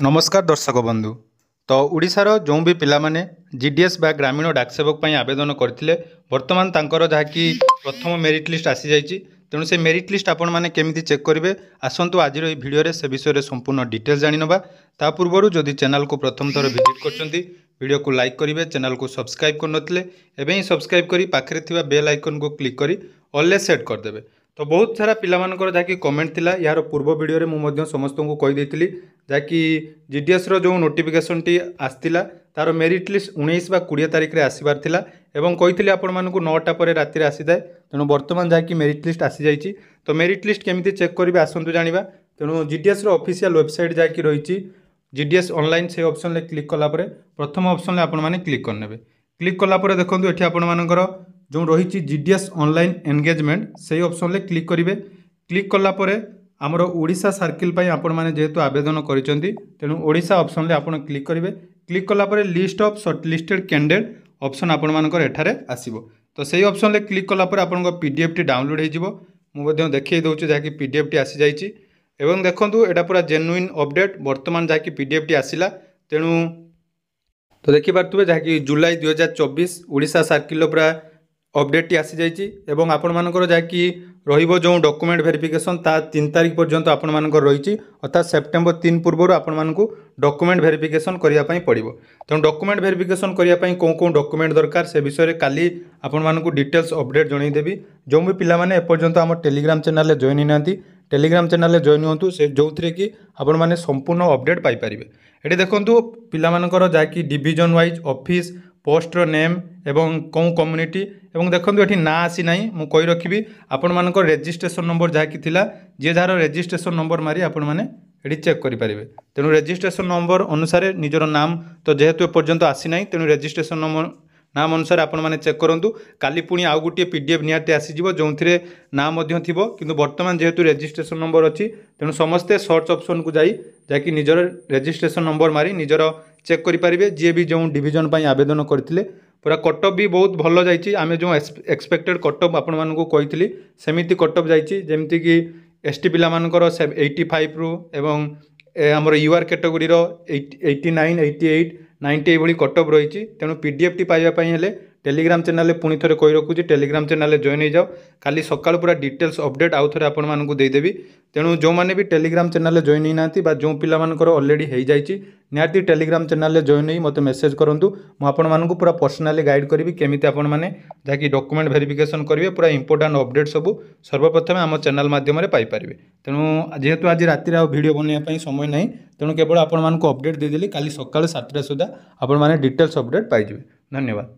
नमस्कार दर्शक बंधु। तो ओडिशार जो भी पिलामाने जीडीएस बा ग्रामीण डाकसेवक ପାଇଁ आवेदन करथिले वर्तमान तांकर जहाँकि प्रथम मेरिट लिस्ट आसी जाइछि। तेणु से मेरिट लिस्ट आपण माने केमिति चेक करेंगे आसतु आज भिडियो रे से विषय संपूर्ण डिटेल्स जानि नबा। ता पूर्व जदि चैनल को प्रथम थर विजिट करछंती वीडियो को लाइक करेंगे, चैनल को सब्सक्राइब करनथिले एबे ही सब्सक्राइब करी पाखरे थिबा बेल आइकन को क्लिक करी ऑल सेट कर देबे। तो बहुत सारा पिलामानकर जहाँकि कमेंट थिला यार पूर्व वीडियो रे मु मध्य समस्त को कहि देथिली जहाँकि जीडीएस रो जो नोटिफिकेशन टी आसतिला तार मेरिट लिस्ट 19 बा 20 तारिख रे आसीबार थिला एवं कहिथिले आपण मानकु 9टा परे राति रे आसीदाय। तेणु वर्तमान जहाँकि मेरिट लिस्ट आसी जाइछि। तो मेरिट लिस्ट केमिति चेक करिवे आसंतु जानिबा। तेणु जीडीएस रो ऑफिशियल वेबसाइट जहाँकि रहिछि जीडीएस ऑनलाइन से ऑप्शन ले क्लिक कला परे प्रथम ऑप्शन ले आपण माने क्लिक करनेबे। क्लिक कला परे देखंतु एठी आपण मानकर जो रही जीडीएस ऑनलाइन एंगेजमेंट से ऑप्शन ले क्लिक करेंगे। क्लिक कला परे आमर ओडिशा सर्किल पाई आपण माने जेहेतु आवेदन करिसेंती तेणु ओडिशा ऑप्शन ले आपण क्लिक करेंगे। क्लिक कला परे list of shortlisted candidate option आपण मानकर एठारे आसीबो। तो सही ऑप्शन ले क्लिक कला परे आपण पीडीएफ टी डाउनलोड हो जिवो। मु मध्य देखै दउछु जहाँकि पीडीएफ टी आसी जाइछि एवं देखंतु एटा पूरा जेन्युइन अपडेट वर्तमान जहाँकि पीडीएफ टी आसिला। तेणु तो देखि पारथुबे जहाँकि जुलाई 2024 ओडिशा सर्किल पूरा अपडेट टी आसी जाइछि एवं आपण मानकर जहाँकि रहिबो जो डॉक्यूमेंट वेरिफिकेशन ता 3 तारिख पर्यंत आपण मानकर रहिछि अर्थात सेप्टेम्बर 3 पूर्व आपण मानकु डॉक्यूमेंट वेरिफिकेशन करिया पई पड़िबो। तेणु डॉक्यूमेंट वेरिफिकेशन करिया पई कोन डॉक्यूमेंट दरकार से विषय रे काली आपण मानकु डिटेल्स अपडेट जणै देबी। जो भी पिला माने एपर्यंत हम टेलीग्राम चैनल ले जॉइन हिनांती टेलीग्राम चैनल ले जॉइन होंतु से जो थरे कि आपण माने संपूर्ण अपडेट पाई परिबे। एठी देखंतु पिला मानकर जाकी division wise office poster name एवं कौन कम्युनिटी एवं देखो ये ना आसी ना मुझे कही रखी आपण मान रेजिस्ट्रेशन नंबर जहाँकि जी जार रेजिस्ट्रेशन नंबर मारी आपण मैंने ये चेक करेंगे। तेणु रेजिस्ट्रेशन नंबर अनुसार निजर नाम तो जेहेतु एपर्यंत आसी ना तेणु रेजिस्ट्रेशन नंबर नाम अनुसार आपण मैंने चेक करूँ। काली पुणी आउ गोटे पीडीएफ निहाती आसीଯିव जो नाम किंतु वर्तमान जेहेतु रेजिस्ट्रेशन नंबर अच्छी तेणु समस्ते सर्च ऑप्शन को जाई जाकि निजर रेजिस्ट्रेशन नंबर मारी निजर चेक करेंगे। जी भी जो डिवीजन पर आवेदन करते पूरा कटअप भी बहुत भल जाइए आम जो एक्सपेक्टेड कटअप आपण मानक कही सेमिति कटअप जामती कि एसटी पिला मानकर 85 रु एवं आमर यूआर कैटेगोरी 89 88 90 ये कटअप रही। तेणु पीडीएफ टी पाइबापी हेले टेलीग्राम चैनल पुणी थे कही रखुच्छी टेलीग्राम चैनल जॉइन हो जाओ काली सकाल पूरा डिटेल्स अपडेट आउ थे आपण मानक देदेवी। तेणु जो मैंने भी टेलीग्राम चैनल जॉइन होना जो पिला मानकर ऑलरेडी हो जाइए निहाती टेलीग्राम चैनल जॉइन हो मत मेसेज करूँ मुझे पूरा पर्सनाली गाइड करी केमिति आपण मैंने जहाँकि डॉक्यूमेंट वेरिफिकेशन करेंगे पूरा इंपोर्टाट अपडेट सब सर्वप्रथम आम चैनल मध्यम पाइपर। तेणु जेहेतु आज राति वीडियो बनवाई समय ना तेणु केवल आपण मानक अपडेट देदेली काली सकाल 7टा सुधा आपण मैंने डिटेल्स अपडेट पाइबे। धन्यवाद।